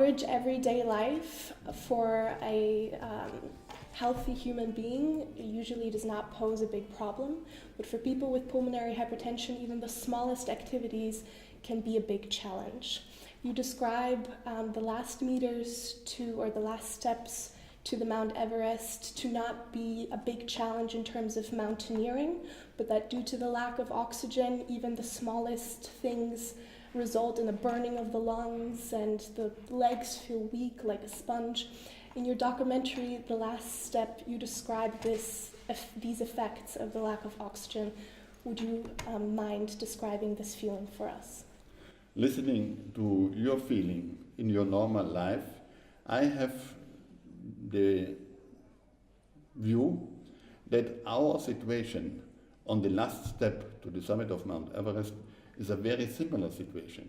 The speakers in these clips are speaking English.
average everyday life for a healthy human being usually does not pose a big problem, but for people with pulmonary hypertension, even the smallest activities can be a big challenge. You describe the last meters or the last steps to the Mount Everest to not be a big challenge in terms of mountaineering, but that due to the lack of oxygen, even the smallest things result in a burning of the lungs and the legs feel weak like a sponge. In your documentary, The Last Step, you describe these effects of the lack of oxygen. Would you mind describing this feeling for us? Listening to your feeling in your normal life, I have the view that our situation on the last step to the summit of Mount Everest is a very similar situation,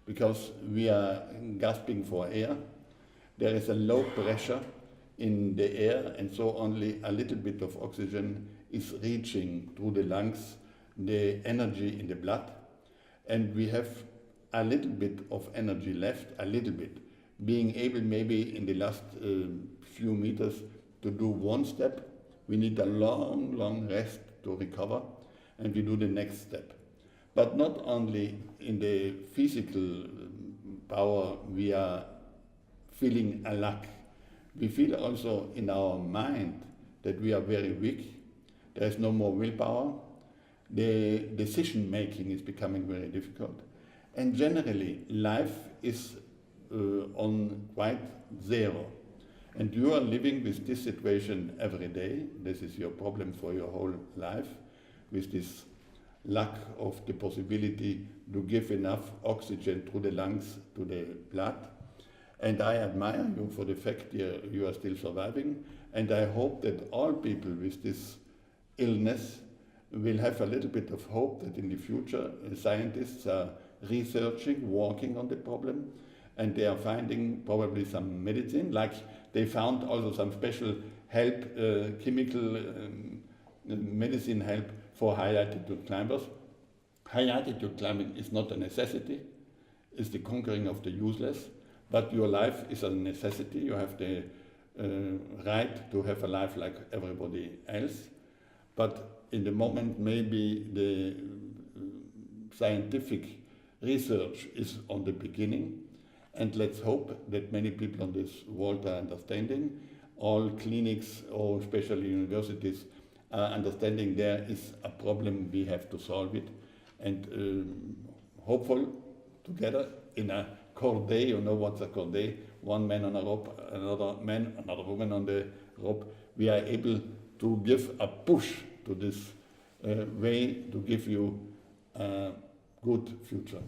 because we are gasping for air. There is a low pressure in the air, and so only a little bit of oxygen is reaching through the lungs, the energy in the blood, and we have a little bit of energy left, a little bit, being able maybe in the last few meters to do one step. We need a long rest to recover, and we do the next step. But not only in the physical power we are feeling a lack, we feel also in our mind that we are very weak. There is no more willpower. The decision making is becoming very difficult. And generally, life is on quite zero. And you are living with this situation every day. This is your problem for your whole life, with this lack of the possibility to give enough oxygen through the lungs to the blood. And I admire you for the fact that you are still surviving. And I hope that all people with this illness will have a little bit of hope that in the future scientists are researching, working on the problem, and they are finding probably some medicine, like they found also some special help, chemical medicine help for high altitude climbers. High altitude climbing is not a necessity, it's the conquering of the useless, but your life is a necessity. You have the right to have a life like everybody else, but in the moment maybe the scientific research is on the beginning, and let's hope that many people on this world are understanding. All clinics, or especially universities, are understanding there is a problem, we have to solve it, and hopeful together in a cordée. You know what's a cordée? One man on a rope, another man, another woman on the rope. We are able to give a push to this way to give you a good future.